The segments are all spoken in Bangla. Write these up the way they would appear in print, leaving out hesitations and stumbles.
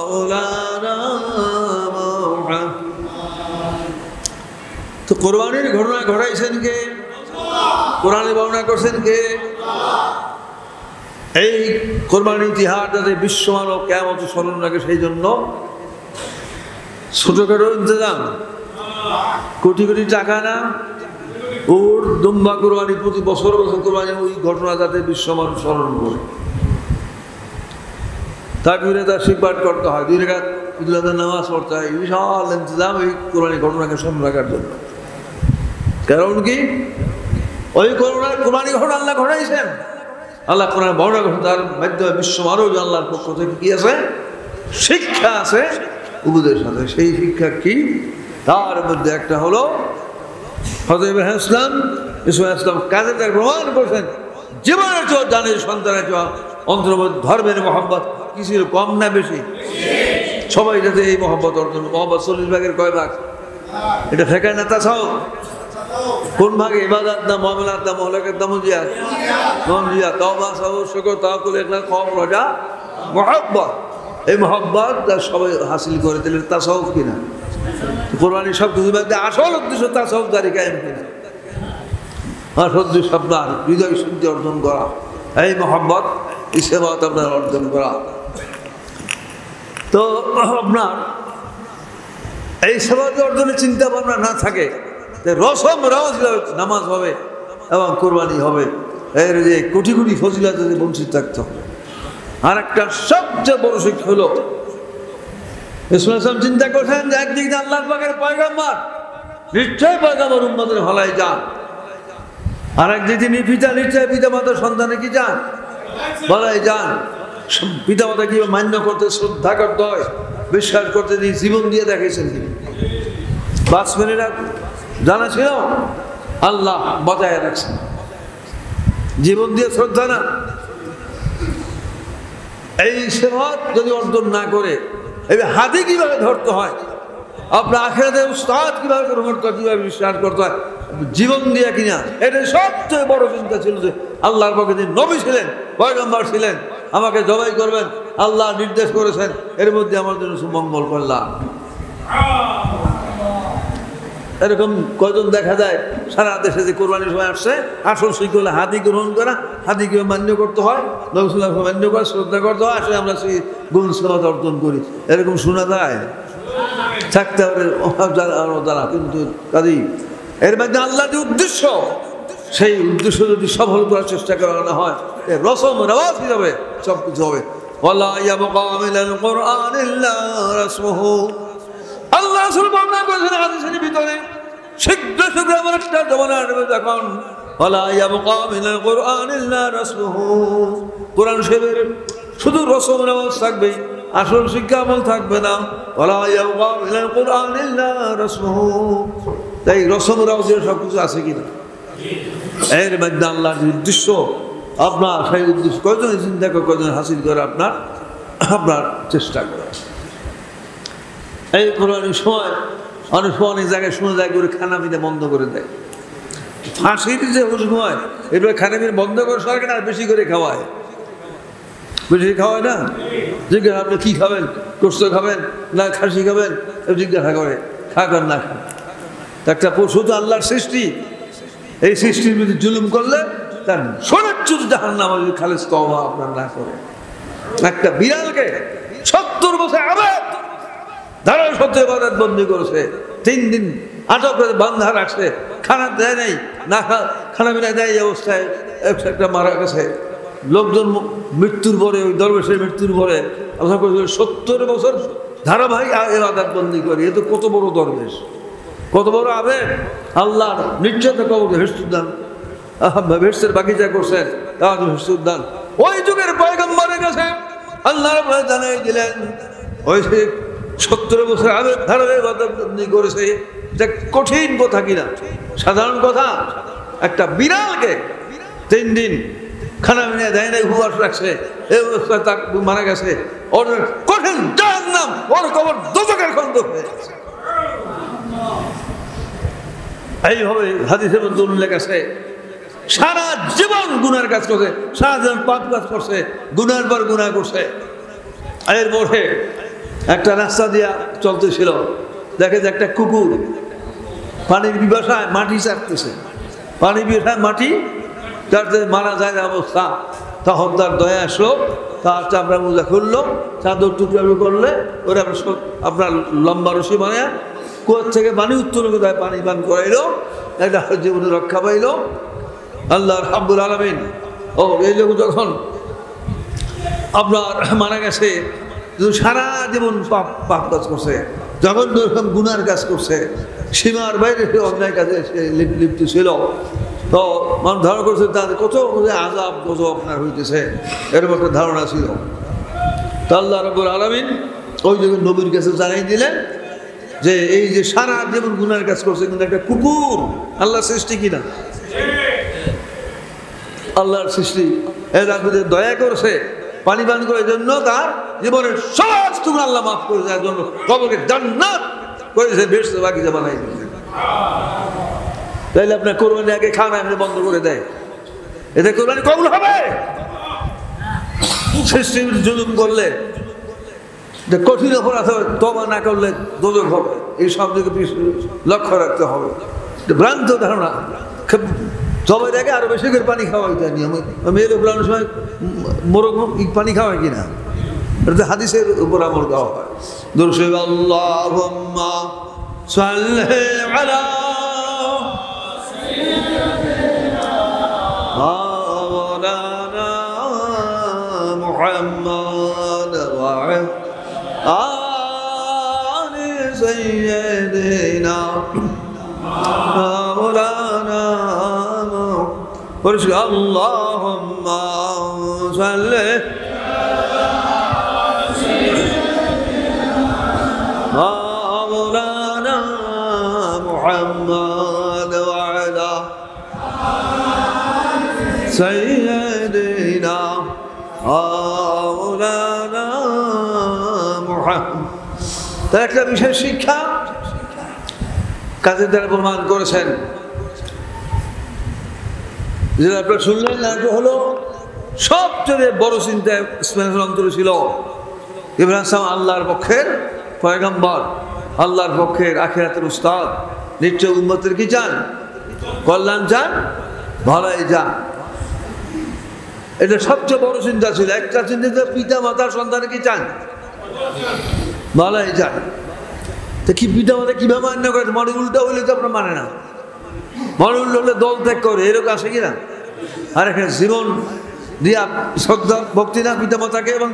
মাওলানা মুহাম্মদ। তো কোরবানির ঘটনা ঘটাইছেন কে? কোরআনে বর্ণনা করছেন কে? এই কোরবানির ইতিহাস যাতে বিশ্বমানব কিয়ামত স্মরণ রাখে, সেই জন্য ছোটখাটো ইন্তজাম, কোটি কোটি টাকা না, ওর দুম্বা কোরবানি, প্রতি বছর বছর কোরবানি, ওই ঘটনা যাতে বিশ্বমানব স্মরণ করে। তারপরে তার শিখপাঠ করতে হয়, 2 রাকাত ঈদুল আজহার নামাজ পড়তে হয়, বিশাল ইন্তজাম এই কোরবানি ঘটনাকে স্মরণ রাখার জন্য। কারণ কি? ওই কোরবানি ঘটনা আল্লাহ ঘটাইছেন, আল্লাহ কোরআন বর্ণনা করেছেন, তার মাধ্যমে বিশ্বমানব আল্লাহর পক্ষ থেকে কি আছে? শিক্ষা আছে, উপদেশ আছে। সেই শিক্ষা কি? তার মধ্যে একটা হলো হযরত ইব্রাহিম ইসলাম কাজে তার প্রমাণ করেছেন, জীবনের চোখ জানের সন্তানের চোখ অন্তর্মত ধর্মের মহব্বত কিছু কম না বেশি, সবাই যাতে এই মহব্বত অর্জন। মহব্বত 40 ভাগের কয় ভাগ? এটা ফেকায় না তাসাউফ। কোন ভাগে? ইবাদত না মুআমালাত না মুহলাকাত না মুনজিয়াত, তাওবা সাবর শুকর তাওয়াক্কুল ইখলাস খৌফ রজা মহব্বত। এই মহব্বত সবাই হাসিল করে দিলে তাসাউফ কিনা? কোরবানি সব কিছু মধ্যে আসল উদ্দেশ্য তাসাউফ দাঁড়ি কায়েম কিনা? আসল উদ্দেশ্য আপনার হৃদয় শুদ্ধি অর্জন করা, এই মহব্বত ইসবাত আপনার অর্জন করা। তো আপনার এই সেবাত অর্জনের চিন্তা ভাবনা না থাকে, রসম রাজ নামাজ হবে এবং কোরবানি হবে, এর যে কোটি কোটি ফজিলত যদি বঞ্চিত থাকতো। আর একটা সবচেয়ে বড় শিক্ষা হলো, ইসলাম চিন্তা করছেন যে একদিক দিয়ে আল্লাহ পাকের পয়গম্বর, নিশ্চয় পয়গম্বর উম্মতের ভালাই যান, আর একদিক দিয়ে নিশ্চয় পিতা মাতার সন্তানে কি যান? ভালাই যান। পিতা মাতা কি মান্য করতে, শ্রদ্ধা করতে হয়, বিশ্বাস করতে দিয়ে জীবন দিয়ে দেখেছেন তিনি। 5 মিনিট জানা ছিল, আল্লাহ বজায় রাখছেন, জীবন দিয়ে শ্রদ্ধা না। এই সেবাত যদি অর্জন না করে, এই হাতে কিভাবে ধরতে হয়, আপনার আখিরাতে উস্তাদ কিভাবে গ্রহণ করতে হয়, কিভাবে বিশ্বাস করতে হয়, জীবন দিয়ে কিনা, এটা সবচেয়ে বড় চিন্তা ছিল যে আল্লাহর পক্ষে তিনি নবী ছিলেন, পয়গম্বর ছিলেন, আমাকে জবাই করবেন, আল্লাহ নির্দেশ করেছেন, এর মধ্যে আমার জন্য সুমঙ্গল করলাম। এরকম কয়জন দেখা যায় সারা দেশে যে কোরবানির সময় আসছে, আসল শিক্ষা হলে হাতি গ্রহণ করা, হাতি কিভাবে মান্য করতে হয়, মান্য করা, শ্রদ্ধা করতে হয়, আসলে আমরা সেই গুণ সেবাত অর্জন করি, এরকম শোনা যায় থাকতে হবে যারা। কিন্তু কাজেই এর মধ্যে আল্লাহ যে উদ্দেশ্য, সেই উদ্দেশ্য যদি সফল করার চেষ্টা করা না হয়, রসম রেওয়াজ হিসাবে সব কিছু হবে। আল্লাহ রাসূল বর্ণনা করেছেন হাদিসের ভিতরে, শীঘ্র শীঘ্র এমন একটা জমানা আসবে যখন ওয়ালা ইয়াবকা মিনাল কুরআন ইল্লা রাসূলুহু, কোরআন শরীফের শুধু রসম রেওয়াজ থাকবে, আসল শিক্ষা আমল থাকবে না। ওয়ালা ইয়াবকা মিনাল কুরআন ইল্লা রাসূলুহু, তাই রসম রেওয়াজের সব কিছু আছে কিনা? এর মধ্যে আল্লাহর উদ্দেশ্য, আপনার সেই উদ্দেশ্য কয়জন চিন্তা করে, কয়জন হাসিল করে আপনার চেষ্টা করে। এই কোরবানির সময় অনেক সময় অনেক জায়গায় শোনা যায় করে খানা পিনা বন্ধ করে দেয়। ফাঁসির যে সময় এবার খানা পিনা বন্ধ করে সরকার আর বেশি করে খাওয়ায়, বেশি খাওয়ায় না। জিজ্ঞাসা আপনি কী খাবেন, গোস্ত খাবেন না খাসি খাবেন, জিজ্ঞাসা করে খাবেন না খান। একটা পশু তো আল্লাহর সৃষ্টি, এই সৃষ্টির মধ্যে জুলুম করলে তার সরাচ্যুত জাহান্নাম যদি খালেস তওবা আপনার না করে। একটা বিড়ালকে 70 বছর আবেদ ধারা সত্য ইবাদত বন্দী করেছে, 3 দিন আটক করে বান্ধা রাখছে, খানা দেয় নাই, না খানা পিনা দেয়, এই অবস্থায় একটা মারা গেছে। লোকজন মৃত্যুর পরে, ওই দরবেশের মৃত্যুর পরে আল্লাহ 70 বছর ধারাবাহিক ইবাদত বন্দী করে। এ তো কত বড় দরবেশ, কত বড় আবেদ। আল্লাহর নিশ্চয়তা কবর হেস্তুদ্দান, ভেস্তের বাগিচা করছেন, তাহলে হেস্তুদ্দান ওই যুগের পয়গম্বরের কাছে আল্লাহ জানাই দিলেন, ওই 70 বছর আবেদ ধারাবাহিক ইবাদত বন্দী করেছে। এটা কঠিন কথা কিনা, সাধারণ কথা। একটা বিড়ালকে 3 দিন খানা মিনিয়ে দেয় নাই, উপবাস রাখছে, এই অবস্থায় তার মারা গেছে। ওর কঠিন জাহান্নাম, ওর কবর দোজখের খন্দক হয়ে গেছে। এইভাবে হাদিসের মধ্যে উল্লেখ আছে, সারা জীবন গুনার কাজ করছে, সারা জীবন পাপ কাজ করছে, গুনার পর গুনাহ করছে। এরপরে একটা রাস্তা দিয়া চলতেছিল, দেখে যে একটা কুকুর পানির পিপাসায় মাটি চাটতেছে, পানি পিপাসায় মাটি চাটতে মারা যায় অবস্থা। তখন তার দয়া আসলো, তার চামড়া মোজা খুললো, চাদর টুকরা করলে ওরা আপনার লম্বা রশি বানায় কুয়ার থেকে পানি উত্তোলন করে পানি পান করাইলো, একটা জীবনে রক্ষা পাইল আল্লাহ রাব্বুল আলামিন। ও এই লোক যখন আপনার মারা গেছে, সারা জীবন পাপ কাজ করছে, যখন এরকম গুনার কাজ করছে, সীমার বাইরে অন্যায় কাজে সে লিপ্ত ছিল, তো মানুষ ধারণা করছে তার কত আযাব গজব আপনার হইতেছে, এরকম একটা ধারণা ছিল। তো আল্লাহ রাব্বুল আলামিন ওই যখন নবীর কাছে জানাই দিলেন যে এই যে সারা জীবন গুনার কাজ করছে, কিন্তু একটা কুকুর আল্লাহর সৃষ্টি কিনা, আল্লাহর সৃষ্টি, এর আপনি দয়া করছে পানি পান করার জন্য তার জীবনের সমস্ত গুনাহ আল্লাহ মাফ করে দেওয়ার জন্য কবরকে জান্নাত করেছে, বেশ বাগিচা বানাই দিয়েছে। তাইলে আপনার কোরবানি আগে খানা এমনি বন্ধ করে দেয়, এতে কোরবানি কবুল হবে? সৃষ্টির জুলুম করলে, কঠিন অপরাধ হবে, তওবা না করলে দোজখ হবে, এই সব দিকে লক্ষ্য রাখতে হবে। ভ্রান্ত ধারণা, সবাই দেখে আরো বেশি করে পানি খাওয়া যায় নিয়ম। মেয়ের উপর অনেক সময় মোরগ পানি খাওয়ায় কিনা, এটা হাদিসের উপর আমল দেওয়া হয়। দরুদ আল্লাহুম্মা সাল্লি আলা মাওলানা মুহাম্মাদ ওয়া আলি সাইয়্যিদিনা মাওলানা আল্লাহুম্মা সাল্লি মাওলানা মুহাম্মাদ ওয়া আলা সাইয়্যিদিনা মাওলানা মুহাম্মাদ। তার একটা বিশেষ শিক্ষা কাজের দ্বারা প্রমাণ করেছেন, যেটা আপনার শুনলেন না, হলো সবচেয়ে বড় চিন্তা ইসমাইল অন্তরে ছিল ইব্রাহিম সালাম আল্লাহর পক্ষের পয়গম্বর, আল্লাহর পক্ষের আখিরাতের উস্তাদ, নিশ্চয় উম্মতের কি চান? কল্যাণ চান, ভালাই চান। এটা সবচেয়ে বড় চিন্তা ছিল। একটা চিন্তা পিতা মাতার সন্তানে কি চান? ভালাই চান। তো কি পিতা মাতা কিভাবে মান্য করে? মনে উল্টা হইলে তো আপনার মানে না, মনে উল্টা হলে দল ত্যাগ করে, এরকম আসে কিনা? আর এখানে জীবন দিয়া শ্রদ্ধা ভক্তি না পিতা মাতাকে এবং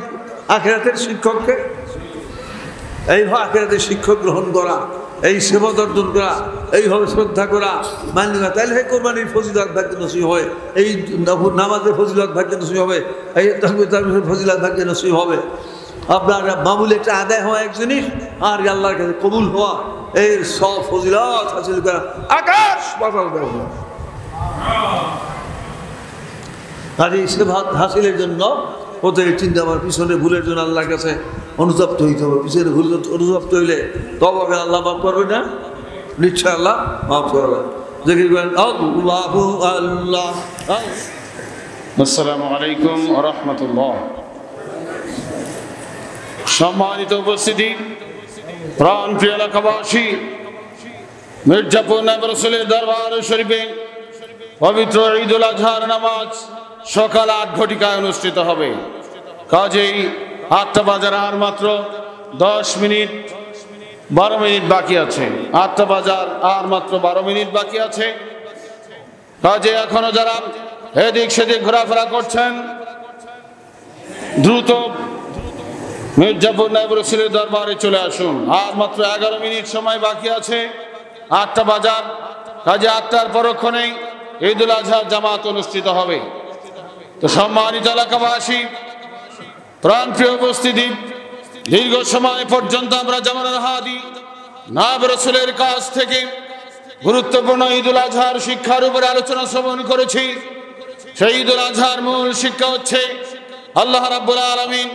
আখিরাতের শিক্ষককে, এইভাবে আখিরাতের শিক্ষক গ্রহণ করা, এই সেবত অর্জন করা, এইভাবে শ্রদ্ধা করা, মান্য করা, তাহলে কোরবানির ফজিলত ভাগ্যে নসিব হয়, এই নামাজের ফজিলত ভাগ্যে নসিব হবে, এই তাকবীরের ফজিলত ভাগ্যে নসিব হবে। আপনার মামুলি একটা আদায় হওয়া এক জিনিস, আর আল্লাহর কাছে কবুল হওয়া, এর সব ফজিলত হাসিল করা আকাশ পাতাল ব্যাপার। আর এই সেবাত হাসিলের জন্য প্রত্যেকের চিন্তা আমার পিছনে ভুলের জন্য আল্লাহর কাছে অনুতপ্ত হইতে হবে। পিছনে ভুল অনুতপ্ত হইলে তবে আল্লাহ মাফ করবে না, নিশ্চয় আল্লাহ মাফ করবে। জিকির করেন আল্লাহু আল্লাহ। আসসালামু আলাইকুম ওয়া রাহমাতুল্লাহ। সম্মানিত উপস্থিতি, প্রাণপ্রিয় এলাকাবাসী, মির্জাপুর নায়েব রাসূলের দরবার শরীফে পবিত্র ঈদুল আজহার নামাজ সকাল ৮ ঘটিকায় অনুষ্ঠিত হবে। কাজেই ৮টা বাজার আর মাত্র 12 মিনিট বাকি আছে। ৮টা বাজার আর মাত্র 12 মিনিট বাকি আছে। কাজে এখনো যারা এদিক সেদিক ঘোরাফেরা করছেন, দ্রুত মির্জাপুর নায়েব রাসূলের দরবারে চলে আসুন। আর মাত্র 11 মিনিট সময় বাকি আছে ৮টা বাজার। কাজে ৮টার পরক্ষণেই ঈদুল আজহার জামাত অনুষ্ঠিত হবে। তো সম্মানিত এলাকাবাসী, প্রাণপ্রিয় উপস্থিতি, দীর্ঘ সময় পর্যন্ত আমরা জামানুল হাদি নায়েব রাসূলের কাছ থেকে গুরুত্বপূর্ণ ঈদুল আজহার শিক্ষার উপরে আলোচনা শ্রবণ করেছি। সেই ঈদুল আজহার মূল শিক্ষা হচ্ছে আল্লাহ রাব্বুল আলামিন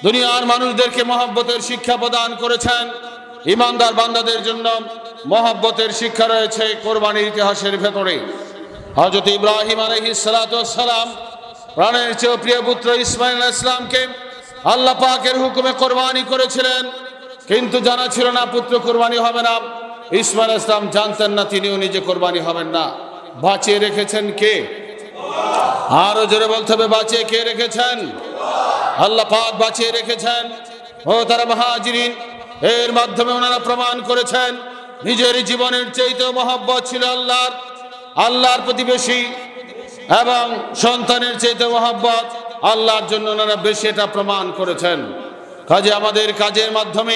দুনিয়ার মানুষদেরকে মহব্বতের শিক্ষা প্রদান করেছেন। ঈমানদার বান্দাদের জন্য মহব্বতের শিক্ষা রয়েছে কোরবানির ইতিহাসের ভেতরে। হযরত ইব্রাহিম আলাইহিস সালাতু ওয়াস সালাম প্রাণের চেয়ে প্রিয় পুত্র ইসমাঈল আলাইহিস সালামকে আল্লাহ পাকের হুকুমে কোরবানি করেছিলেন। কিন্তু জানা ছিল না পুত্র কোরবানি হবে না। ইসমাইল আলাইহিস সালাম জানতেন না তিনিও নিজে কোরবানি হবেন না। বাঁচিয়ে রেখেছেন কে? আরো জোরে বলতে হবে, বাঁচিয়ে কে রেখেছেন? আল্লাহ পাক বাঁচিয়ে রেখেছেন। ও তারা মুহাজিরিন, এর মাধ্যমে ওনারা প্রমাণ করেছেন নিজের জীবনের চাইতেও মহব্বত ছিল আল্লাহর প্রতিবেশী এবং সন্তানের চাইতে মহব্বত আল্লাহর জন্য ওনারা বেশি, এটা প্রমাণ করেছেন। কাজে আমাদের কাজের মাধ্যমে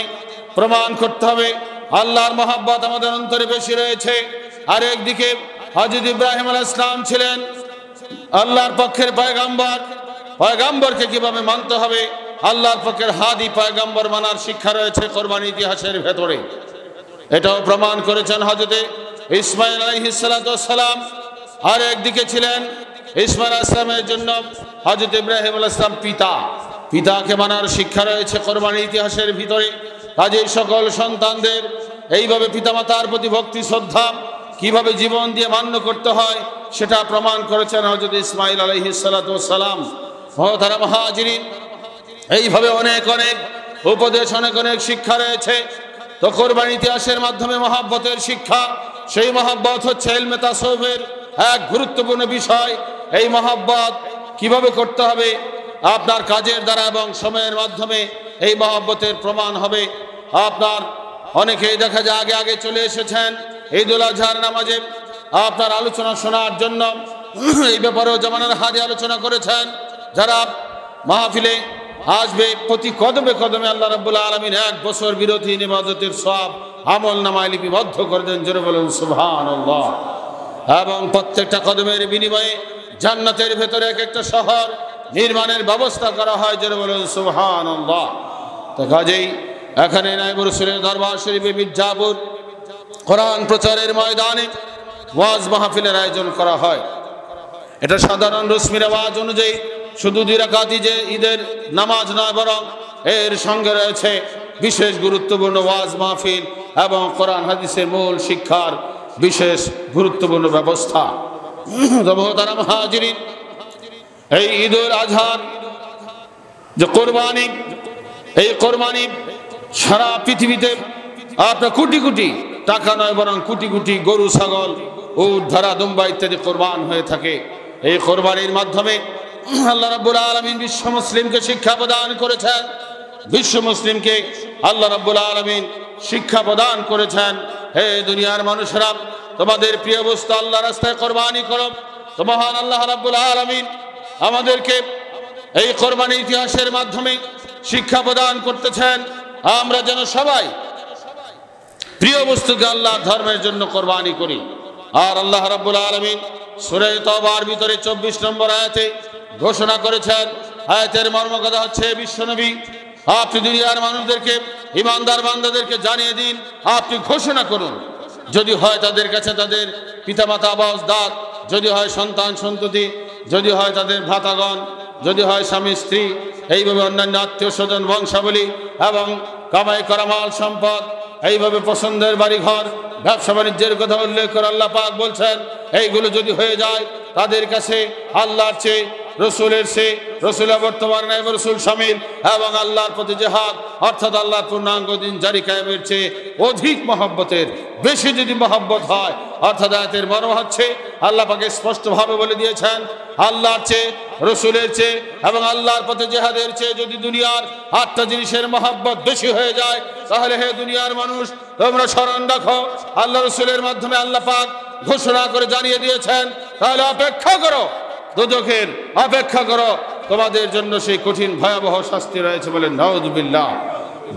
প্রমাণ করতে হবে আল্লাহর মহব্বত আমাদের অন্তরে বেশি রয়েছে। আর একদিকে হযরত ইব্রাহিম আলাইহিস সালাম ছিলেন আল্লাহর পক্ষের পয়গম্বর, পয়গম্বরকে কিভাবে মানতে হবে, আল্লাহর পক্ষের হাদি পয়গম্বর মানার শিক্ষা রয়েছে কোরবানি ইতিহাসের ভেতরে। এটাও প্রমাণ করেছেন হযরত ইসমাইল আলাইহিস সালাম। আর একদিকে ছিলেন ইসমাইল আলাইহিস সালামের জন্য হযরত ইব্রাহিম আলাইহিস সালাম পিতাকে মানার শিক্ষা রয়েছে কোরবানির ইতিহাসের ভিতরে। কাজেই সকল সন্তানদের এইভাবে পিতামাতার প্রতি ভক্তি শ্রদ্ধা কিভাবে জীবন দিয়ে মান্য করতে হয় সেটা প্রমাণ করেছেন হযরত ইসমাইল আলাইহিস সালাম। তারা মুহাজিরিন, এইভাবে অনেক অনেক উপদেশ, অনেক অনেক শিক্ষা রয়েছে। তো কোরবানির ইতিহাসের মাধ্যমে মহব্বতের শিক্ষা, সেই মহব্বত হচ্ছে ইলমে তাসাউফের এক গুরুত্বপূর্ণ বিষয়। এই মহব্বত কিভাবে করতে হবে আপনার কাজের দ্বারা এবং সময়ের মাধ্যমে এই মহব্বতের প্রমাণ হবে। আপনার অনেকেই দেখা যায় আগে আগে চলে এসেছেন ঈদুল আজহার নামাজে আপনার আলোচনা শোনার জন্য। এই ব্যাপারেও জামানার হাদি আলোচনা করেছেন। যারা মাহফিলে আসবে প্রতি কদমে কদমে আল্লাহ রাব্বুল আলামিন 1 বছর বিরতি ইবাদতের সওয়াব আমল নামায় লিপিবদ্ধ করে দেন। জোরে বলুন সুবহানাল্লাহ। এবং প্রত্যেকটা কদমের বিনিময়ে জান্নাতের ভেতরে এক একটা শহর নির্মাণের ব্যবস্থা করা হয়। জোরে বলুন সুবহানাল্লাহ। তো কাজেই এখানে নায়েব রাসূলের দরবার শরীফে মির্জাপুর কোরআন প্রচারের ময়দানে ওয়াজ মাহফিলের আয়োজন করা হয়। এটা সাধারণ রসমি রেওয়াজ অনুযায়ী শুধু 2 রাকাত যে ঈদের নামাজ নয়, বরং এর সঙ্গে রয়েছে বিশেষ গুরুত্বপূর্ণ ওয়াজ মাহফিল এবং কোরআন হাদিসের মূল শিক্ষার বিশেষ গুরুত্বপূর্ণ ব্যবস্থা। তারা মুহাজিরিন, এই ঈদুল আজহার যে কোরবানি, এই কোরবানি সারা পৃথিবীতে আপনার কোটি কোটি টাকা নয় বরং কোটি কোটি গরু, ছাগল, উট, ভেড়া, দুম্বা ইত্যাদি কোরবান হয়ে থাকে। এই কোরবানির মাধ্যমে আল্লাহ রাব্বুল আলামিন বিশ্ব মুসলিমকে শিক্ষা প্রদান করেছেন। বিশ্ব মুসলিমকে আল্লাহ রাব্বুল আলামিন শিক্ষা প্রদান করেছেন, হে দুনিয়ার মানুষেরা, তোমাদের প্রিয় বস্তু আল্লাহর রাস্তায় কোরবানি করো। তো মহান আল্লাহ রাব্বুল আলামিন আমাদেরকে এই কোরবানির ইতিহাসের মাধ্যমে শিক্ষা প্রদান করতেছেন আমরা যেন সবাই প্রিয় বস্তুকে আল্লাহর ধর্মের জন্য কোরবানি করি। আর আল্লাহ রাব্বুল আলামিন সূরা তাওবার ভিতরে 24 নম্বর আয়াতে ঘোষণা করেছেন। আয়াতের মর্মকথা হচ্ছে, বিশ্বনবী আপনি দুনিয়ার মানুষদেরকে, ইমানদার বান্দাদেরকে জানিয়ে দিন, আপনি ঘোষণা করুন, যদি হয় তাদের কাছে তাদের পিতামাতা আবাসদার, যদি হয় সন্তান সন্ততি, যদি হয় তাদের ভ্রাতাগণ, যদি হয় স্বামী স্ত্রী, এইভাবে অন্যান্য আত্মীয় স্বজন বংশাবলী এবং কামাই করা মাল সম্পদ, এইভাবে পছন্দের বাড়িঘর, ব্যবসা বাণিজ্যের কথা উল্লেখ করে আল্লাহ পাক বলছেন, এইগুলো যদি হয়ে যায় তাদের কাছে আল্লাহর চেয়ে, রসুলের চেয়ে, রসুলের বর্তমান নায়েব রসুল শামিল এবং আল্লাহর প্রতি জিহাদ অর্থাৎ আল্লাহর পূর্ণাঙ্গ দিন জারি কায়েমের চেয়ে অধিক মহব্বতের বেশি যদি মহব্বত হয়, অর্থাৎ আয়াতের মর্ম হচ্ছে আল্লাহ পাকে স্পষ্টভাবে বলে দিয়েছেন, আল্লাহর চেয়ে, রসুলের চেয়ে এবং আল্লাহর পথে জিহাদের চেয়ে যদি দুনিয়ার 8টা জিনিসের মহব্বত বেশি হয়ে যায়, তাহলে হে দুনিয়ার মানুষ তোমরা স্মরণ রাখো, আল্লাহ রসুলের মাধ্যমে আল্লাহ পাক ঘোষণা করে জানিয়ে দিয়েছেন, তাহলে অপেক্ষা করো, দোজখের অপেক্ষা করো, তোমাদের জন্য সেই কঠিন ভয়াবহ শাস্তি রয়েছে। বলেন নাউযুবিল্লাহ।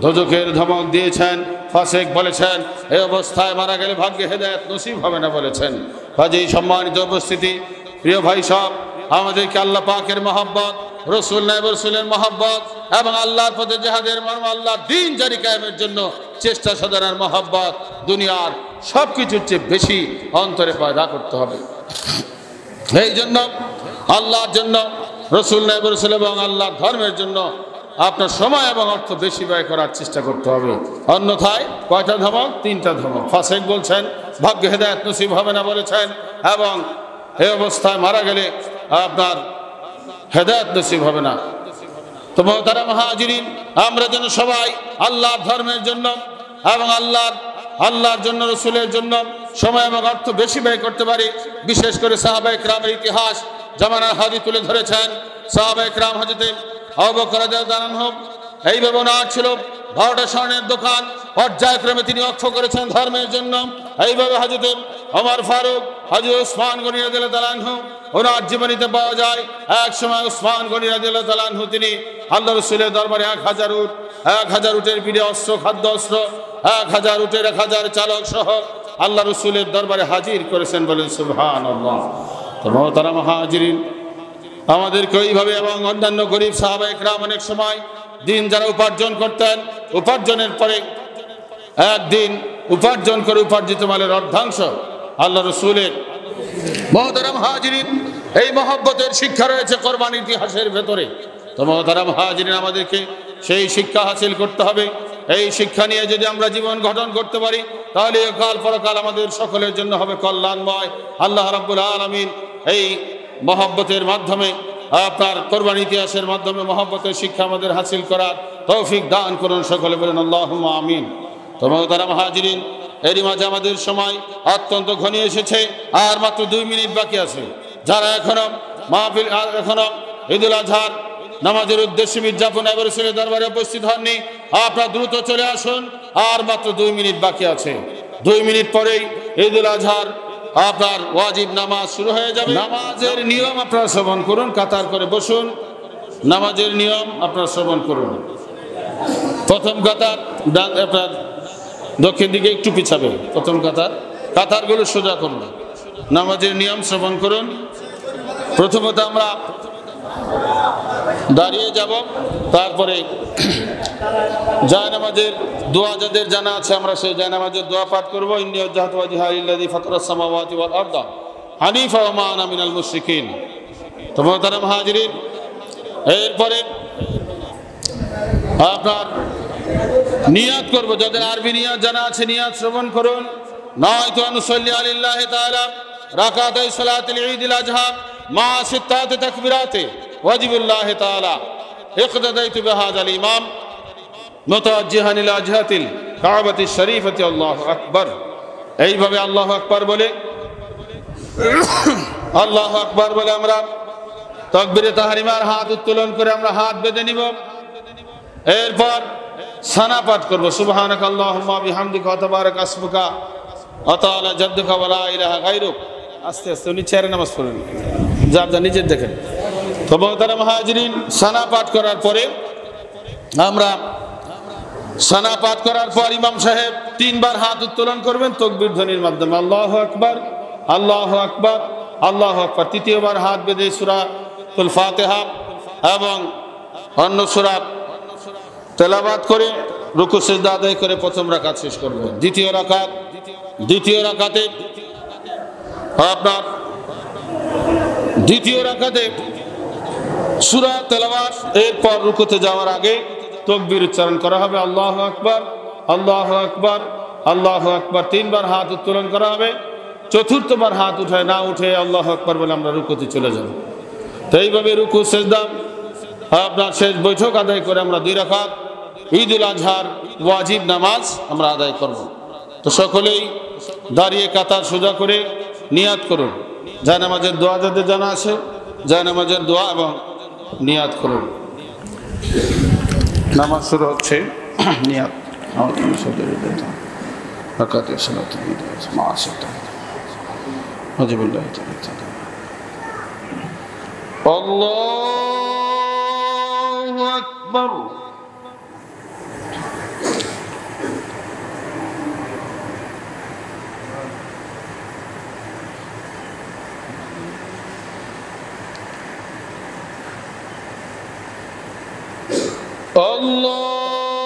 দোজখের ধমক দিয়েছেন, ফাসিক বলেছেন, এই অবস্থায় মারা গেলে ভাগ্যে হেদায়েত নসিব হবে না বলেছেন। কাজেই সম্মানিত উপস্থিতি, প্রিয় ভাই সব, আমাদেরকে আল্লাহ পাকের মহব্বত, রসুল নায়েব রসুলের মহব্বত এবং আল্লাহর পথে জিহাদের মর্ম, আল্লাহর দ্বীন জারি কায়েমের জন্য চেষ্টা সাধনার মহব্বত দুনিয়ার সব কিছুর চেয়ে বেশি অন্তরে পয়দা করতে হবে। এই জন্য আল্লাহর জন্য, রসুল নায়েব রসুল এবং আল্লাহর ধর্মের জন্য আপনার সময় এবং অর্থ বেশি ব্যয় করার চেষ্টা করতে হবে। অন্যথায় কয়টা ধমক? 3টা ধমক। ফাসিক বলছেন ভাগ্যে হেদায়েত নসিব হবে না বলেছেন, এবং এই অবস্থায় মারা গেলে আপনার হেদায়েত নসিব হবে না। তো মুহতারাম হাজিরিন, আমরা যেন সবাই আল্লাহর ধর্মের জন্য এবং আল্লাহর জন্য, রসুলের জন্য সময় এবং অর্থ বেশি ব্যয় করতে পারি। বিশেষ করে সাহাবায়ে কেরামের ইতিহাস জামানার হাদি তুলে ধরেছেন। সাহাবায়ে কেরাম হযরত আবু বকর রাদিয়াল্লাহু আনহু এইভাবে ওনার ছিল 12টা স্বর্ণের দোকান, পর্যায়ক্রমে তিনি অক্ষ করেছেন ধর্মের জন্য। এইভাবে হযরত ওমর ফারুক, হযরত উসমান গনি রাদিয়াল্লাহু তাআলা আনহু ওনার জীবনীতে পাওয়া যায়। এক সময় উসমান গনি রাদিয়াল্লাহু তাআলা আনহু তিনি আল্লাহ রাসূলের দরবারে 1000 উটের পিঠে অস্ত্র, খাদ্য অস্ত্র, 1000 উটের 1000 চালক সহ আল্লাহ রাসূলের দরবারে হাজির করেছেন। বলেন সুবহানাল্লাহ। তো মুহতারাম হাজিরিন, আমাদেরকে এইভাবে এবং অন্যান্য গরিব সাহাবায়ে কেরাম অনেক সময় দিন যারা উপার্জন করতেন, উপার্জনের পরে একদিন উপার্জন করে উপার্জিত মালের অর্ধাংশ আল্লাহ রসুলের। মুহতারাম হাজিরিন, এই মহব্বতের শিক্ষা রয়েছে কোরবানির ইতিহাসের ভেতরে। তো মুহতারাম হাজিরিন, আমাদেরকে সেই শিক্ষা হাসিল করতে হবে। এই শিক্ষা নিয়ে যদি আমরা জীবন গঠন করতে পারি, তাহলে কাল পরকাল আমাদের সকলের জন্য হবে কল্যাণময়। আল্লাহ রাব্বুল আলামিন এই মহব্বতের মাধ্যমে, আপনার কোরবানি ইতিহাসের মাধ্যমে মহব্বতের শিক্ষা আমাদের হাসিল করার তৌফিক দান করুন। সকলে বলেন আল্লাহুম্মা আমিন। তো মুহতারাম হাজিরিন, এরই মাঝে আমাদের সময় অত্যন্ত ঘনিয়ে এসেছে, আর মাত্র 2 মিনিট বাকি আছে। যারা এখনো মাহফিল, এখনো ঈদুল আজহার নামাজের উদ্দেশ্যে মির্জাপুর নায়েবে রাসূলের দরবারে উপস্থিত হননি, আপনারা দ্রুত চলে আসুন। আর মাত্র 2 মিনিট বাকি আছে। 2 মিনিট পরেই ঈদুল আজহার আপনার ওয়াজিব নামাজ শুরু হয়ে যাবে। নামাজের নিয়ম আপনারা শ্রবণ করুন, কাতার করে বসুন। নামাজের নিয়ম আপনারা শ্রবণ করুন। প্রথম কাতার আপনার দক্ষিণ দিকে একটু পিছাবে। প্রথম কাতারগুলো সোজা করুন। নামাজের নিয়ম শ্রবণ করুন। প্রথমত আমরা দাঁড়িয়ে যাব, তারপরে জায়নামাজের দোয়া যাদের জানা আছে আমরা সেই জায়নামাজের দোয়া পাঠ করব। ইন্নী ওয়াজজাহতু ওয়াজহিয়া লিল্লাযী ফাতারাস সামাওয়াতি ওয়াল আরদা হানিফা ওয়া মা আনা মিনাল মুশরিকিন। তো মুহতারাম হাজিরিন, এরপরে আপনার নিয়াত করব। যাদের আরবি নিয়াত জানা আছে নিয়াত শ্রবণ করুন। নাওয়াইতু আন উসাল্লি আলিল্লাহি তাআলা রাকাতাই সালাতিল ঈদিল আজহা মা সিত্তাতি তাকবীরাতি ওয়াজিবুল্লাহি তাআলা ইকতাদাইতু বিহাযাল ইমাম মুতাওয়াজ্জিহান ইলা জিহাতিল কাবাতিশ শরীফাতি আল্লাহু আকবার। এইভাবে আল্লাহু আকবার বলে আমরা তাকবীরে তাহরিমার হাত উত্তোলন করে আমরা হাত বেঁধে নিব। এরপর সানা পাঠ করব। সুবহানাকা আল্লাহুম্মা বিহামদিকা ওয়া তাবারাকা ইসমুকা ওয়া তাআলা জাদ্দুকা ওয়া লা ইলাহা গায়রুক। আস্তে আস্তে উনি চেয়ারে নামাজ পড়েন, যা নিজের দেখেন। তো মুহতারাম হাজিরিন, সানা পাঠ করার পরে সানা পাঠ করার পর ইমাম সাহেব 3 বার হাত উত্তোলন করবেন তাকবীর ধ্বনির মাধ্যমে। আল্লাহু আকবার, আল্লাহু আকবার, আল্লাহু আকবার। 3য়বার হাত বেঁধে সূরাতুল ফাতিহা এবং অন্য সূরা তেলাওয়াত করে রুকু সিজদা আদায় করে প্রথম রাকাত শেষ করবেন। দ্বিতীয় রাকাতে সূরা তেলাওয়াত, এরপর রুকুতে যাওয়ার আগে তাকবীর উচ্চারণ করা হবে। আল্লাহু আকবার, আল্লাহু আকবার, আল্লাহু আকবার। 3 বার হাত উত্তোলন করা হবে। 4র্থবার হাত না উঠে আল্লাহু আকবার বলে আমরা রুকুতে চলে যাব। তো এইভাবে রুকু সিজদা আপনার শেষ বৈঠক আদায় করে আমরা 2 রাকাত ঈদুল আজহার ওয়াজিব নামাজ আমরা আদায় করব। তো সকলেই দাঁড়িয়ে কাতার সোজা করে নিয়াত করুন। জায়নামাজের দোয়া যাদের জানা আছে জায়নামাজের দোয়া এবং নিয়াত করুন। নামাজ শুরু হচ্ছে। নিয়াত আল্লাহু আকবার।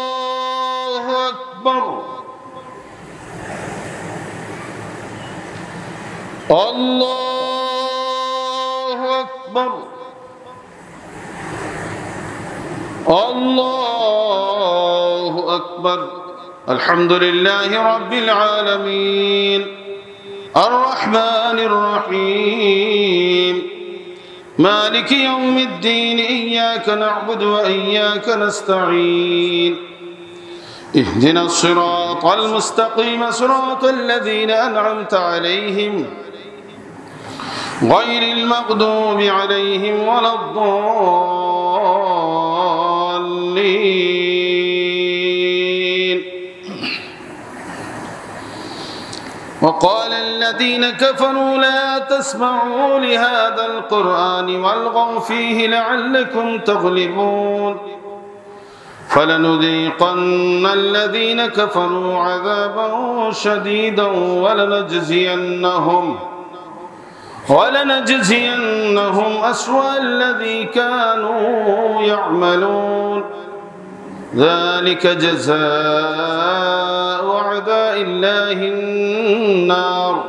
আল্লাহু আকবার, আল্লাহু আকবার, আল্লাহু আকবার। আলহামদুলিল্লাহি রাব্বিল আলামিন আর রহমানির রহিম مالك يوم الدين إياك نعبد وإياك نستعين اهدنا الصراط المستقيم صراط الذين أنعمت عليهم غير المغضوب عليهم ولا الضالين. وقال الذين كفروا لا تسمعوا لهذا القرآن والغوا فيه لعلكم تغلبون فلنذيقن الذين كفروا عذابا شديدا ولنجزينهم أسوأ الذي كانوا يعملون ذلك جزاء أعداء الله النار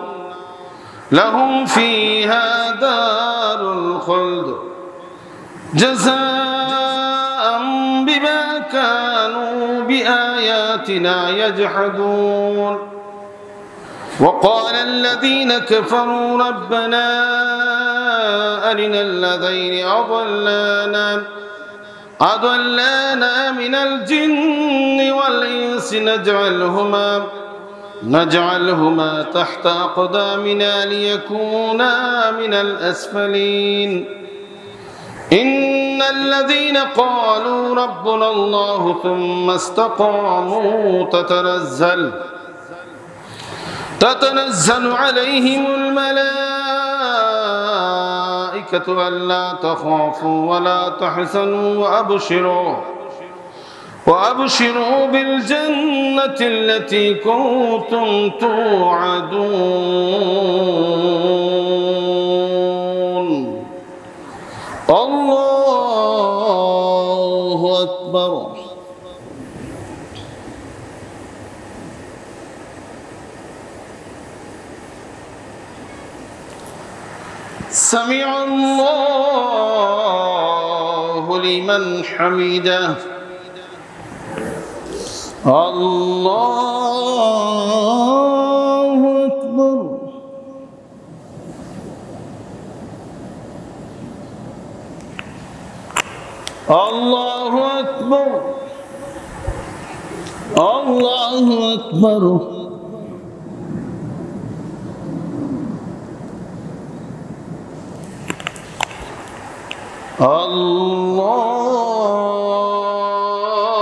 لهم فيها دار الخلد جزاء بما كانوا بآياتنا يجحدون. وقال الذين كفروا ربنا أرنا الذين أضلانا من الجن والإنس نجعلهما تحت أقدامنا ليكونا من الأسفلين. إن الذين قالوا ربنا الله ثم استقاموا تتنزل عليهم الملائكة ألا تخافوا ولا تحزنوا وأبشروا بالجنة التي كنتم توعدون. الله أكبر. سمع الله لمن حمده. الله أكبر. الله أكبر. الله أكبر.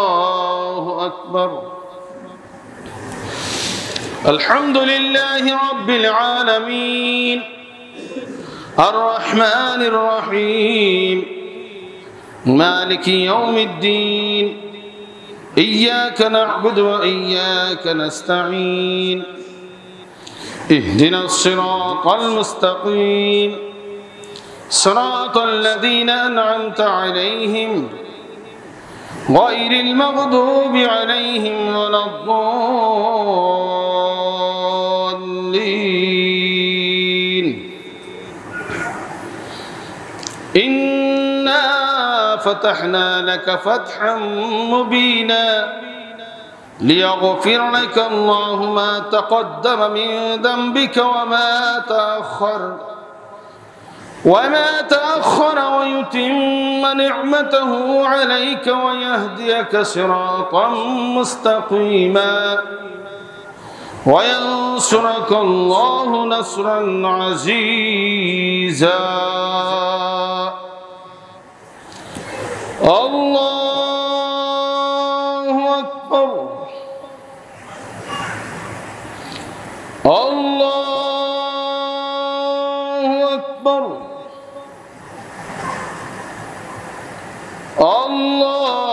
الله أكبر. الحمد لله رب العالمين الرحمن الرحيم مالك يوم الدين إياك نعبد وإياك نستعين اهدنا الصراط المستقيم صراط الذين أنعمت عليهم غير المغضوب عليهم ولا الضالين. إنا فتحنا لك فتحا مبينا ليغفر لك الله ما تقدم من ذنبك وما تأخر ويتم نعمته عليك ويهديك صراطا مستقيما وينصرك الله نصرا عزيزا. الله أكبر. الله أكبر. الله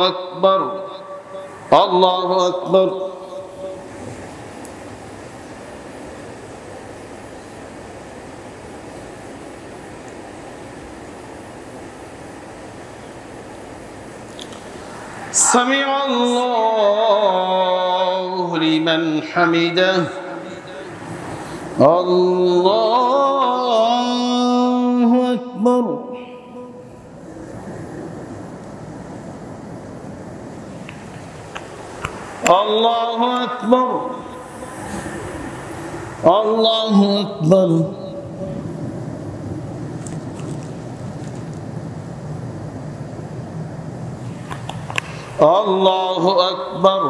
أكبر. الله أكبر. سمع الله لمن حمده. الله أكبر. الله أكبر. الله أكبر. আল্লাহু আকবার।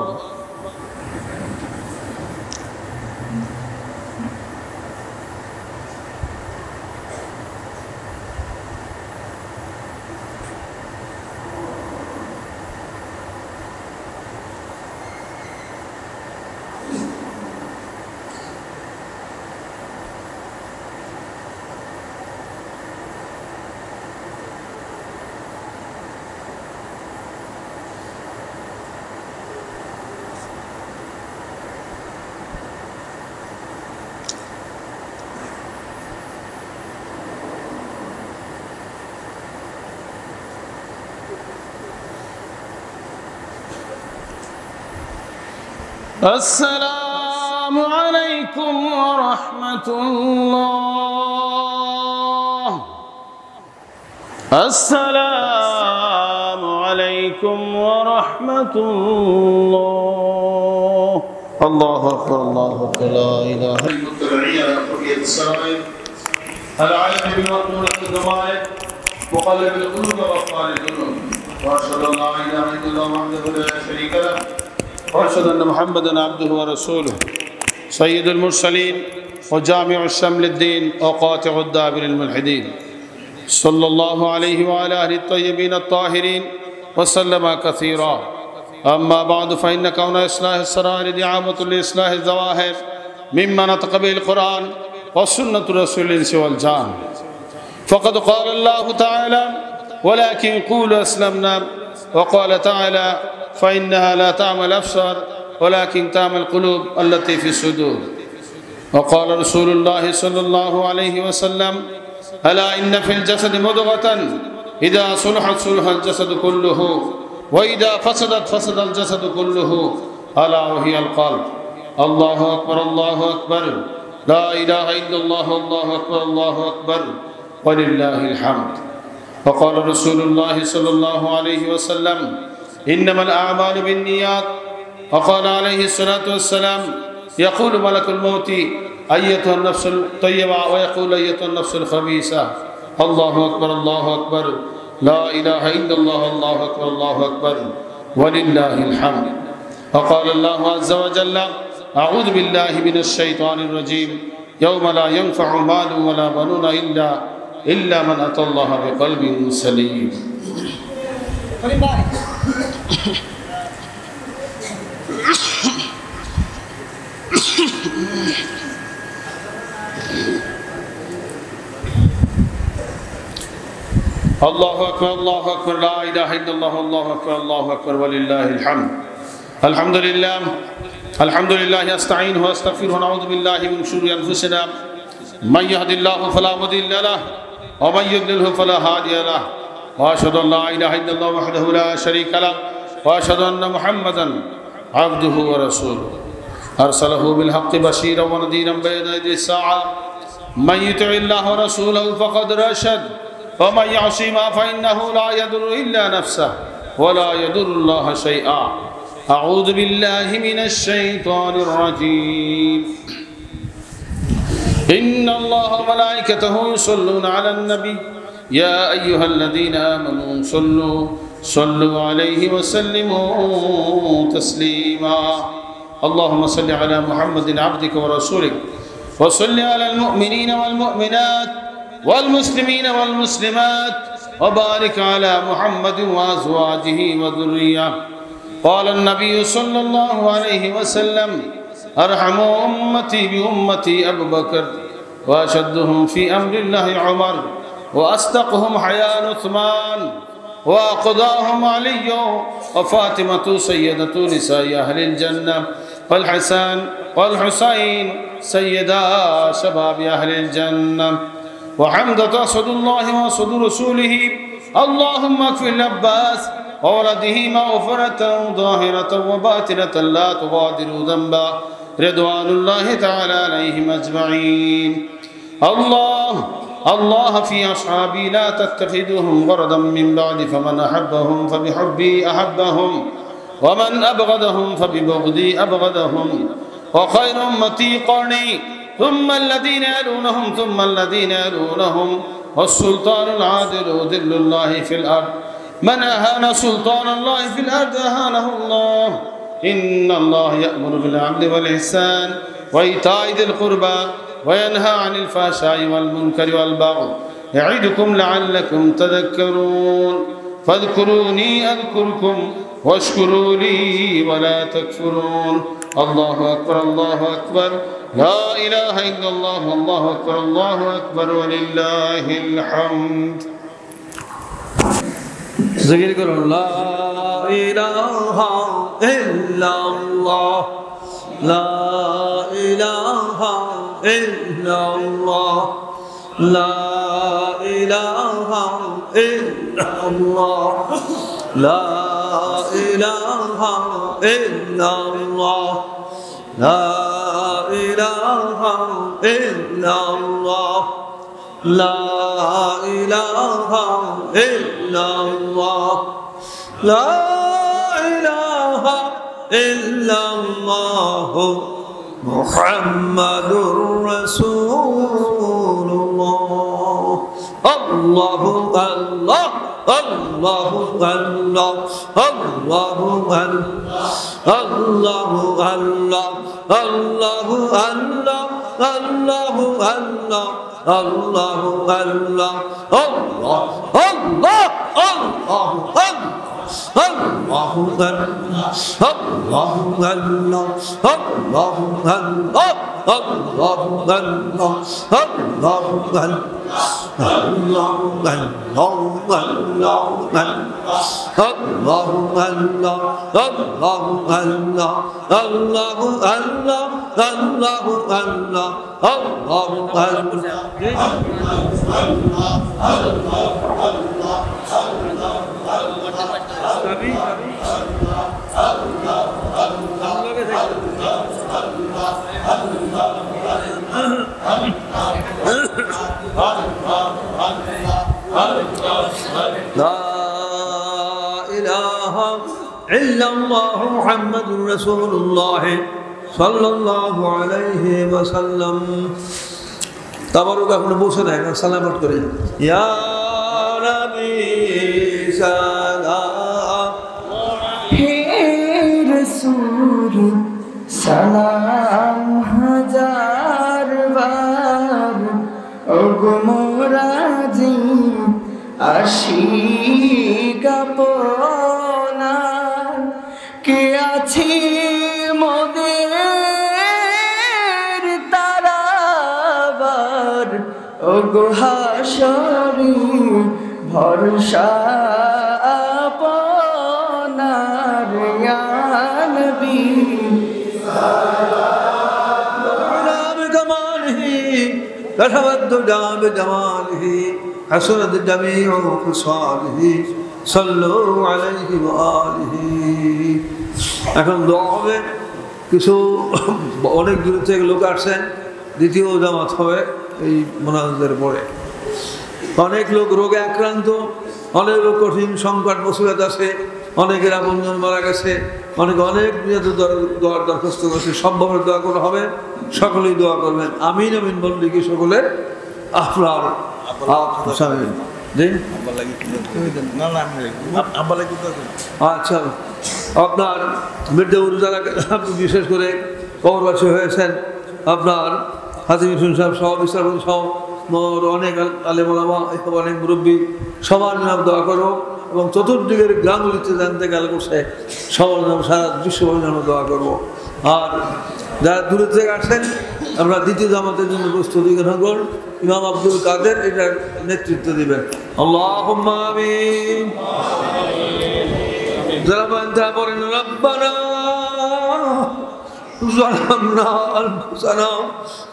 السلام عليكم ورحمة الله. السلام عليكم ورحمة الله. الله أكبر الله أكبر لا إله إلا الله. السلام العالم بمقدورة الضمائر مقلب القلوب وأفعال الذنوب وأشهد أن لا إله إلا الله وحده لا شريك له وأشهد أن محمدًا عبده ورسوله سيد المرسلين وجامع الشمل الدين وقاطع الدابر الملحدين صلى الله عليه وعلى آله الطيبين الطاهرين وسلم كثيرا. أما بعد فإن كون إصلاح السرائر دعامة لإصلاح الظواهر مما نطق به القرآن وسنة رسول الإنس والجان. فقد قال الله تعالى ولكن قولوا أسلمنا، وقال تعالى فإنها لا تعمى الأبصار ولكن تعمى القلوب التي في الصدور. وقال رسول الله صلى الله عليه وسلم ألا إن في الجسد مضغة إذا صلحت صلح الجسد كله وإذا فسدت فسد الجسد كله ألا وهي القلب. الله أكبر الله أكبر لا إله إلا الله الله أكبر الله أكبر ولله الحمد. وقال رسول الله صلى الله عليه وسلم إنما الأعمال بالنيات. وقال عليه الصلاة والسلام يقول ملك الموت أيتها النفس الطيبة ويقول أيتها النفس الخبيثة. الله أكبر الله أكبر لا إله إلا الله الله أكبر الله أكبر ولله الحمد. وقال الله عز وجل أعوذ بالله من الشيطان الرجيم يوم لا ينفع مال ولا بنون إلا من أتى الله بقلب سليم. الله أكبر الله أكبر لا إله إلا الله الله أكبر الله أكبر ولله الحمد. الحمد لله أستعينه وأستغفره ونعوذ بالله من شرور أنفسنا من يهد الله فلا مضل له ومن يضلل فلا هادي له وأشهد أن لا إله إلا الله وحده لا شريك له وأشهد أن محمدًا عبده ورسوله أرسله بالحق بشيرا ونذيرا بين يدي الساعة. من يطع الله ورسوله فقد رشد ومن يعصهما فإنه لا يضر إلا نفسه ولا يضر الله شيئا. أعوذ بالله من الشيطان الرجيم. إن الله وملائكته يصلون على النبي يا أيها الذين آمنوا صلوا عليه وسلموا تسليما. اللهم صل على محمد عبدك ورسولك وصل على المؤمنين والمؤمنات والمسلمين والمسلمات وبارك على محمد وأزواجه وذريته. قال النبي صلى الله عليه وسلم أرحم أمتي بأمتي أبو بكر وأشدهم في أمر الله عمر وأصدقهم حياء عثمان وأقضاهم علي وفاطمة سيدة نساء أهل الجنة والحسن والحسين سيدا شباب أهل الجنة وحمدة أسد الله وأسد رسوله. اللهم اكفر العباس وولده مغفرة ظاهرة وباطنة لا تغادر ذنبا رضوان الله تعالى عليهم أجمعين. الله في أصحابي لا تتخذوهم غرضا من بعد فمن أحبهم فبحبي أحبهم ومن أبغضهم فببغضي أبغضهم وخير أمتي قرني ثم الذين يلونهم ثم الذين يلونهم والسلطان العادل ذل الله في الأرض من أهان سلطان الله في الأرض أهانه الله إن الله يأمر بالعدل والإحسان وإيتاء ذي القربى وينهى عن الفحشاء والمنكر والبغي يعظكم لعلكم تذكرون فاذكروني أذكركم واشكروا لي ولا تكفرون الله أكبر الله أكبر لا إله إلا الله والله أكبر الله أكبر ولله الحمد ذكر করুন لا إله إلا الله لا إله إلا الله لا إله إلا الله لا إله إلا الله لا إله إلا الله لا إله إلا الله لا إله إلا الله محمد رسول الله الله الله الله الله الله الله الله الله الله الله الله الله الله الله الله الله الله أكبر الله أكبر الله أكبر الله أكبر الله أكبر الله أكبر الله أكبر الله أكبر الله أكبر الله الله لا إله إلا الله محمد رسول الله صلى الله عليه وسلم তাবারুক এখন বসে নাই না সালামত করে ইয়া নবী সালাম হে রাসূল সালাম হাজার বার ওগো মোরাজি আশিক আপনার কে আছি মোদের তারাবার ওগো হাসরি ভরসা আপনার ইয়া নবী تشهد بجماله حسنت جميع خصاله صلوا عليه وآله এখন দোয়া হবে কিছু অনেক দূর থেকে লোক আসছেন দ্বিতীয় জামাত হবে এই মোনাজাতের পরে অনেক লোক রোগে আক্রান্ত অনেক লোক কঠিন সংকট মুসিবত আছে অনেকের আপনজন মারা গেছে অনেকে অনেক দোয়ার দরখাস্ত করেছে সবভাবে দোয়া করা হবে সকলেই দোয়া করবেন আমিন আমিন বললে কি সকলে আপনার আচ্ছা আপনার মৃত্যুর যারা বিশেষ করে কবরবাসী হয়েছেন আপনার হাজিম হোসেন সাহেব সহ বিচারপতি সহ অনেক আলেমা অনেক মুরব্বী সবার নাম দোয়া করো এবং চতুর্দিকের গ্রামগুলিতে জানতে গেলে করছে সবার নাম সারা বিশ্বভাবে নাম দোয়া করবো আর যারা দূরে থেকে আসছেন আমরা দ্বিতীয় জামাতের জন্য প্রস্তুতি গ্রহণ করুন ইমাম আব্দুল কাদের এটার নেতৃত্ব দিবেন আল্লাহুম্মা আমিন যারা পড়েন রব্বানা ظلمنا أنفسنا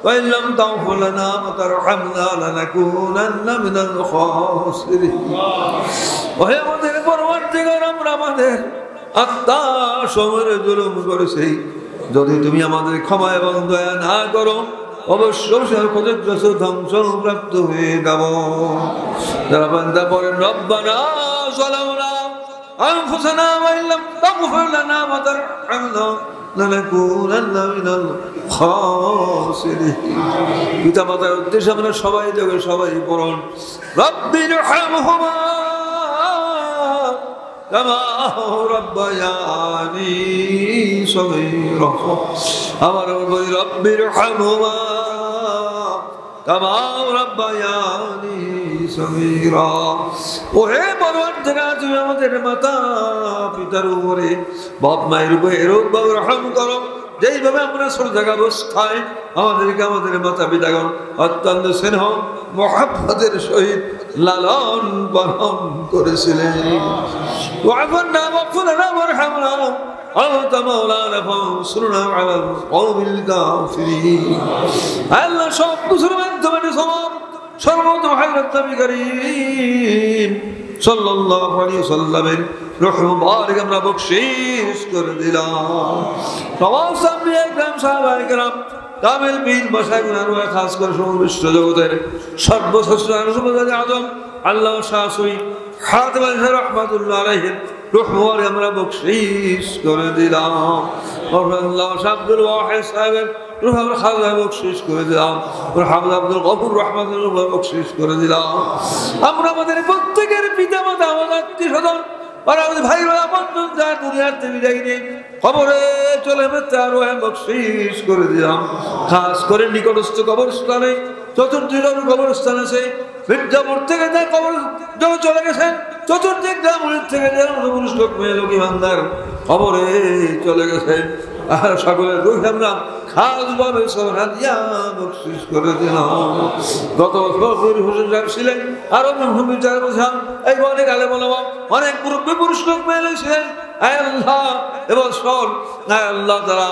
وإن لم تغفر لنا وترحمنا لنكونن من الخاسرين وهي আমাদের পরবর্তীকার আমরা আমাদের আত্মা সমরে জুলুম করেছি যদি তুমি আমাদের ক্ষমা এবং দয়া না করো অবশ্যই ক্ষতিগ্রস্ত ধ্বংস প্রাপ্ত হয়ে যাব যারা বান্দা পড়েন রব্বানা যালামনা আনফুসানা ওয়া ইন লাম তাগফির লানা ওয়া তারহামনা লানাকুনান্না মিনাল খাসিরিন পিতা মাতার উদ্দেশ্যে আমরা সবাই দেবে সবাই পড়ুন রব্বিরহামহুমা কামা রাব্বায়ানি সগীরা আমার বলি রব্বিরহামহুমা কামা রাব্বায়ানি সগীরা ওহে পরওয়ারদিগার তুমি আমাদের মাতা পিতার উপরে বাপ মায়ের উপরে এরূপ ভাবে রহম করো যেইভাবে আমরা ছোট থাকা অবস্থায় আমাদেরকে আমাদের মাতা পিতাগণ অত্যন্ত স্নেহ মহব্বতের সহিত লালন পালন করেছিলেন ওয়াফারনা ওয়াগফিরনা ওয়ারহামনা أنت مولانا فانصرنا على القوم الكافرين আল্লাহ সব কিছুর মাধ্যমে সওয়াব সর্বত হযরত নবী করিম সাল্লাল্লাহু আলাইহি ওয়াসাল্লামের রূহ মুবারক আমরা বখশিশ করে দিলাম সমস্ত আম্বিয়া کرام সাহাবায়ে کرام কামিল পীর মাশায়েখুনার ওয়া খাস করে সমগ্র বিশ্ব জগতের সর্বশ্রেষ্ঠ রাসূল আযম আল্লাহ শাহসুই খাতিম রাহমাতুল্লাহ আলাইহি রূহ মুবারক আমরা বখশিশ করে দিলাম আল্লাহ আব্দুল ওয়াহিদ সাহেবের রূহ আমরা খাজা বখশিশ করে দিলাম হাফেজ আব্দুল গফুর রাহমাতুল্লাহ বখশিশ করে দিলাম আমরা আমাদের প্রত্যেকের পিতা মাতা আমাদের আত্মীয়স্বজন আর আমাদের ভাই বন্ধু যার দুনিয়াতে বিদায় নিয়ে কবরে চলে যেতে আরো বখশিশ করে দিলাম খাস করে নিকটস্থ কবরস্থানে চতুর্দিক কবরস্থান আছে মির্জাপুর থেকে তার কবর চলে গেছেন চতুর্দিক গ্রামের থেকে পুরুষ লোক মেয়ে লোক ইমানদার কবরে চলে গেছেন আর সকলের রূহ আমরা খাস ভাবে সোহরাদিয়া বখশিশ করে দিলাম গত বছর হুজুর সাহেব ছিলেন আরো বিচার বোঝান এই অনেক আলেম ওলামা অনেক মুরব্বী পুরুষ লোক মেয়ে ছিলেন আল্লাহ এবং সব আল্লাহ তারা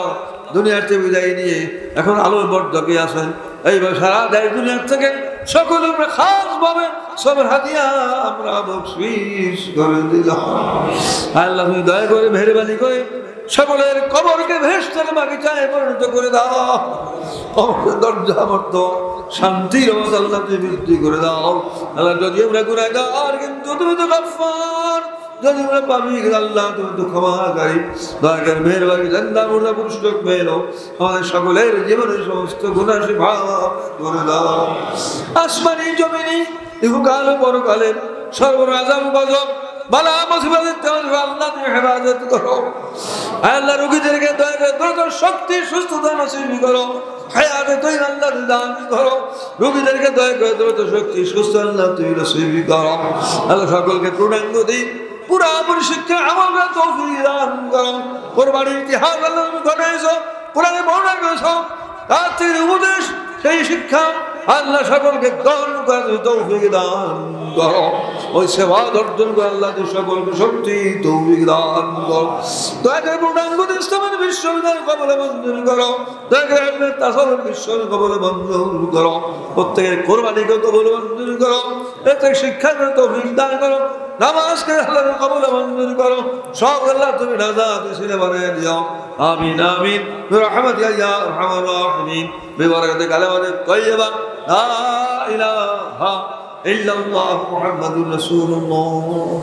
দুনিয়াতে বিদায় নিয়ে এখন আলোর বর্ধকে আছেন এইভাবে সারা দেশ দুনিয়ার থেকে সকলে আমরা খাস ভাবে সবার হাতিয়া আমরা বখশিশ করে দিলাম আল্লাহ তুমি দয়া করে মেহেরবানি করে সকলের কবরকে ভেস্তের বাগিচায় পরিণত করে দাও কবরের দরজা মর্ত শান্তির অবস্থা আল্লাহ তুমি বৃদ্ধি করে দাও আল্লাহ যদি আমরা গুনাহগার কিন্তু তুমি তো গফফার যদি আমরা পাপী আল্লাহ তুমি তো ক্ষমাকারী দয়া করে মেহেরবানি জিন্দা মুর্দা পুরুষ লোক মেলো আমাদের সকলের জীবনের সমস্ত গুনাহ মাফ করে দাও আসমানি জমিনি ইহকাল পরকালের সর্বরাজাম গজব বালা মুসিবতের থেকে আল্লাহ তুমি হেফাজত করো আল্লাহ রোগীদেরকে দয়া করে দ্রুত শক্তি সুস্থতা নসিব করো হায়াতে তুই আল্লাহ দান করো রোগীদেরকে দয়া করে দ্রুত শক্তি সুস্থ আল্লাহ তুমি নসিব করো আল্লাহ সকলকে পূর্ণাঙ্গ দিন পুরাপুরি শিক্ষা আমলরা তৌফিক দান করো কোরবানির ইতিহাস আল্লাহ তুমি ঘটাইছো কোরআনে বর্ণনা করেছো তার থেকে উপদেশ সেই শিক্ষা আল্লাহ সকলকে গ্রহণ করে তৌফিক দান করো ওই সেবা অর্জন করে আল্লাহ সকলকে শক্তি তৌফিক দান করো দয়া করে পূর্ণাঙ্গ ইসলামের বিশ্ববিদ্যালয় কবলে মঞ্জুর করো দয়া করে তাসাউফের বিশ্ববিদ্যালয় কবলে মঞ্জুর করো প্রত্যেকের কোরবানিকে কবলে মঞ্জুর করো এতে শিক্ষা করে তৌফিক দান করো নামাজকে আল্লাহর কবলে মঞ্জুর করো সব আল্লাহ তুমি নাজাত ছিনে বানিয়ে দিও আমিন আমিন বিরহমাতিকা ইয়া আরহামার রাহিমিন বিবরকতি কালিমাতি তাইয়্যিবা লা ইলাহা ইল্লাল্লাহু মুহাম্মাদুর রাসূলুল্লাহ